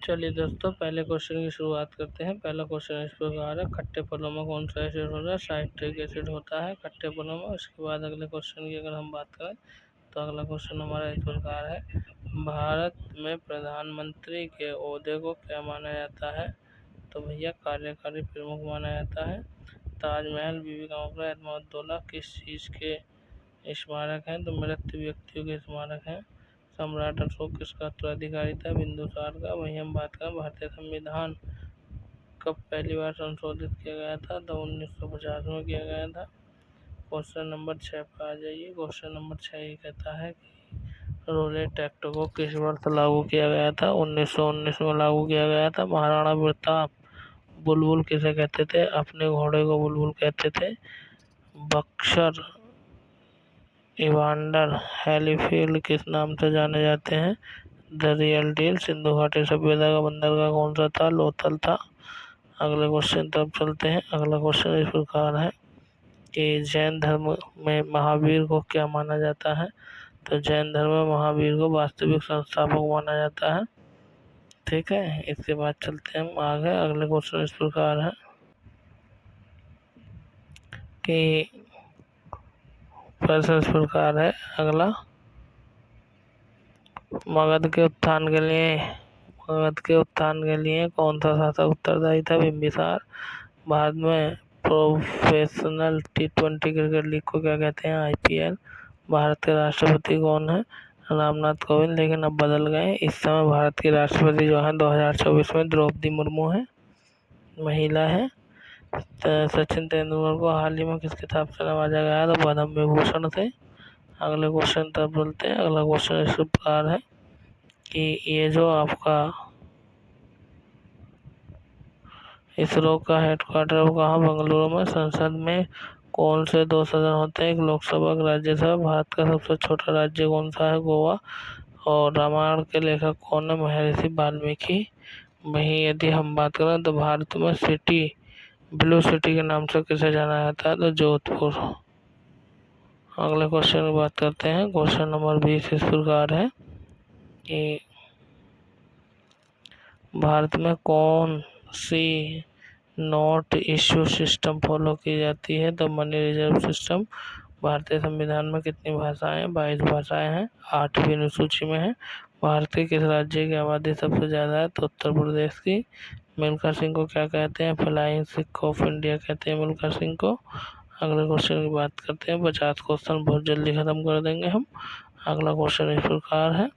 चलिए दोस्तों, पहले क्वेश्चन की शुरुआत करते हैं। पहला क्वेश्चन इस प्रकार है, खट्टे फलों में कौन सा एसिड होता है? साइट्रिक एसिड होता है खट्टे फलों में। उसके बाद अगले क्वेश्चन की अगर हम बात करें तो अगला क्वेश्चन हमारा इस प्रकार है, भारत में प्रधानमंत्री के ओहदे को क्या माना जाता है? तो भैया कार्यकारी प्रमुख माना जाता है। ताजमहल, बीबी का मकबरा, एतमादुद्दौला किस चीज़ के स्मारक हैं? तो मृत व्यक्तियों के स्मारक हैं। सम्राट अशोक किसका उत्तराधिकारी था? बिंदुसार का। वहीं हम बात करें भारतीय संविधान कब पहली बार संशोधित किया गया था? तो 1950 में किया गया था। क्वेश्चन नंबर 6 पर आ जाइए। क्वेश्चन नंबर 6 ये कहता है कि रोलेट एक्ट को किस वर्ष लागू किया गया था? 1919 में लागू किया गया था। महाराणा प्रताप बुलबुल किसे कहते थे? अपने घोड़े को बुलबुल कहते थे। बक्सर इवांडर हैलीफील्ड किस नाम से जाने जाते हैं? The real deal. सिंधु घाटी सभ्यता का बंदरगाह कौन सा था? लोथल था। अगले क्वेश्चन तरफ चलते हैं। अगला क्वेश्चन इस प्रकार है कि जैन धर्म में महावीर को क्या माना जाता है? तो जैन धर्म में महावीर को वास्तविक संस्थापक माना जाता है। ठीक है, इसके बाद चलते हैं हम आगे। अगले क्वेश्चन इस प्रकार है कि प्रश्न इस प्रकार है अगला, मगध के उत्थान के लिए कौन सा शासक उत्तरदायी था? बिंबिसार। भारत में प्रोफेशनल टी20 क्रिकेट लीग को क्या कहते हैं? IPL। भारत के राष्ट्रपति कौन है? रामनाथ कोविंद, लेकिन अब बदल गए। इस समय भारत की राष्ट्रपति जो है 2024 में द्रौपदी मुर्मू है, महिला है। सचिन तेंदुलकर को हाल ही में किस खिताब से नवाजा गया? तो पद्म विभूषण से। अगले क्वेश्चन तब बोलते हैं। अगला क्वेश्चन इस प्रकार है कि ये जो आपका इसरो का हेडक्वार्टर कहाँ? बेंगलुरु में। संसद में कौन से 2 सदन होते हैं? एक लोकसभा, एक राज्यसभा। भारत का सबसे छोटा राज्य कौन सा है? गोवा। और रामायण के लेखक कौन है? महर्षि वाल्मीकि। वहीं यदि हम बात करें तो भारत में ब्लू सिटी के नाम से किसे जाना जाता है? तो जोधपुर। अगले क्वेश्चन की बात करते हैं। क्वेश्चन नंबर 20 इस प्रकार है कि भारत में कौन सी नोट इश्यू सिस्टम फॉलो की जाती है? तो मनी रिजर्व सिस्टम। भारतीय संविधान में कितनी भाषाएं हैं? 22 भाषाएं हैं। 8वीं अनुसूची में है। भारत के किस राज्य की आबादी सबसे ज़्यादा है? तो उत्तर प्रदेश की। मिल्खा सिंह को क्या कहते हैं? फ्लाइंग सिख ऑफ इंडिया कहते हैं मिल्खा सिंह को। अगले क्वेश्चन की बात करते हैं। 50 क्वेश्चन बहुत जल्दी खत्म कर देंगे हम। अगला क्वेश्चन इस प्रकार है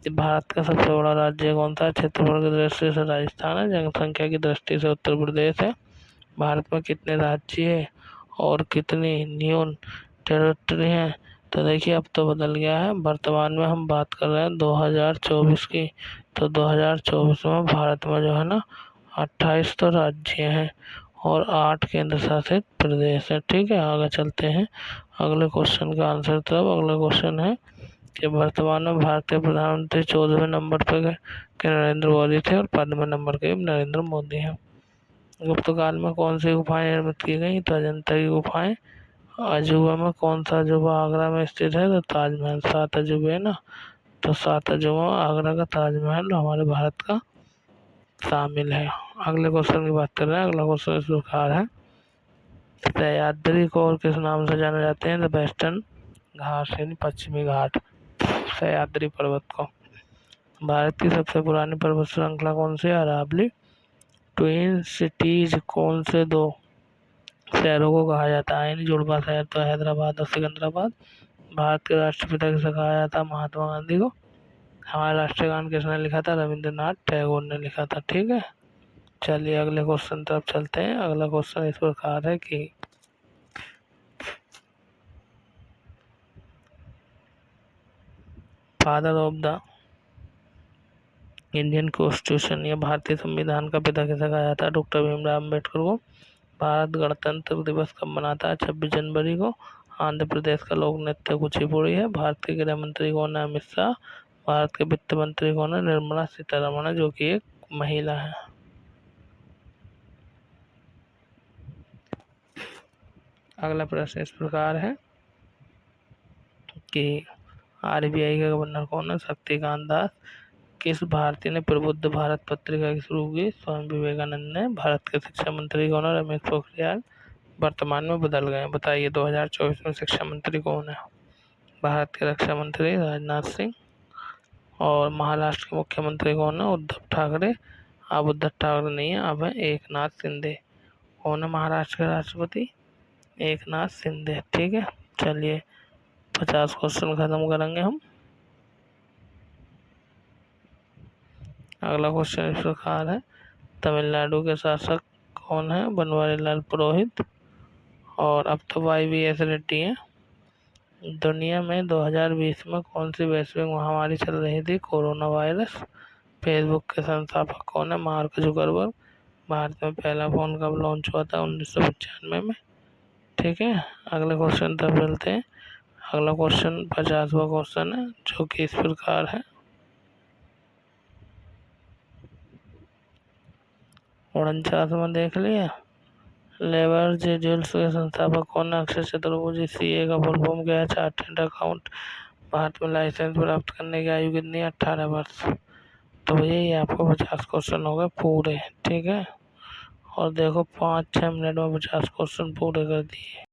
कि भारत का सबसे बड़ा राज्य कौन सा है? क्षेत्रफल की दृष्टि से राजस्थान है। जनसंख्या की दृष्टि से उत्तर प्रदेश है। भारत में कितने राज्य है और कितनी यूनियन टेरिटरी है? तो देखिए अब तो बदल गया है। वर्तमान में हम बात कर रहे हैं 2024 की। तो 2024 में भारत में जो है ना 28 तो राज्य हैं और 8 केंद्र शासित प्रदेश है। ठीक है, आगे चलते हैं अगले क्वेश्चन का आंसर तरफ। अगला क्वेश्चन है कि वर्तमान में भारत के प्रधानमंत्री 14वें नंबर पर के नरेंद्र मोदी थे और 15वें नंबर के नरेंद्र मोदी हैं। गुप्त काल में कौन सी गुफाएं निर्मित की गई? तो अजंता की गुफाएं। अजूबा में कौन सा अजूबा आगरा में स्थित है? तो ताजमहल। 7 अजूबे है ना, तो 7 अजूबा आगरा का ताजमहल हमारे भारत का शामिल है। अगले क्वेश्चन की बात कर रहे हैं। अगला क्वेश्चन इस प्रकार है, सह्याद्री को और किस नाम से जाने जाते हैं? द वेस्टर्न घाट यानी पश्चिमी घाट, सह्याद्री पर्वत को। भारत की सबसे पुरानी पर्वत श्रृंखला कौन सी है? अरावली। ट्विन सिटीज कौन से 2 शहरों को कहा जाता है? यानी जुड़वा शहर, तो हैदराबाद और सिकंदराबाद। भारत के राष्ट्रपिता किसे कहा जाता है? महात्मा गांधी को। हमारा राष्ट्रीय गान किसने लिखा था? रविंद्रनाथ टैगोर ने लिखा था। ठीक है, चलिए अगले क्वेश्चन तरफ चलते हैं। अगला क्वेश्चन इस प्रकार है कि father of the Indian constitution या भारतीय संविधान का पिता किसे कहा जाता है? डॉक्टर भीमराव अम्बेडकर को। भारत गणतंत्र दिवस कब मनाता है? 26 जनवरी को। आंध्र प्रदेश का लोक नृत्य कुचिपुड़ी है। भारत के गृह मंत्री कौन है? अमित शाह। भारत के वित्त मंत्री कौन है? निर्मला सीतारमण है, जो कि एक महिला है। अगला प्रश्न इस प्रकार है कि RBI का गवर्नर कौन है? शक्तिकांत दास। किस भारतीय ने प्रबुद्ध भारत पत्रिका की शुरू की? स्वामी विवेकानंद ने। भारत के शिक्षा मंत्री कौन है? रमेश पोखरियाल वर्तमान में बदल गए। बताइए 2024 में शिक्षा मंत्री कौन है? भारत के रक्षा मंत्री राजनाथ सिंह। और महाराष्ट्र के मुख्यमंत्री कौन है? उद्धव ठाकरे। अब उद्धव ठाकरे नहीं है, अब है एकनाथ शिंदे। कौन है महाराष्ट्र के राष्ट्रपति? एकनाथ शिंदे। ठीक है, चलिए 50 क्वेश्चन खत्म करेंगे हम। अगला क्वेश्चन इस प्रकार है, तमिलनाडु के शासक कौन है? बनवारी लाल पुरोहित। और अब तो YVS रेड्डी है। दुनिया में 2020 में कौन सी वैश्विक महामारी चल रही थी? Corona virus. फेसबुक के संस्थापक कौन है? Mark Zuckerberg. भारत में पहला फोन कब लॉन्च हुआ था? 1995 में। ठीक है, अगले क्वेश्चन तक चलते हैं। अगला क्वेश्चन 50वां क्वेश्चन है, जो कि इस प्रकार है, 49वां देख लिया। लेबर जेजुअल्स के संस्थापक कौन है? अक्षय चतुर्वेदी। CA का फुल फॉर्म क्या है? Chartered account. भारत में लाइसेंस प्राप्त करने की आयु कितनी है? 18 वर्ष। तो भैया ये आपको 50 क्वेश्चन हो गए पूरे। ठीक है, और देखो 5-6 मिनट में 50 क्वेश्चन पूरे कर दिए।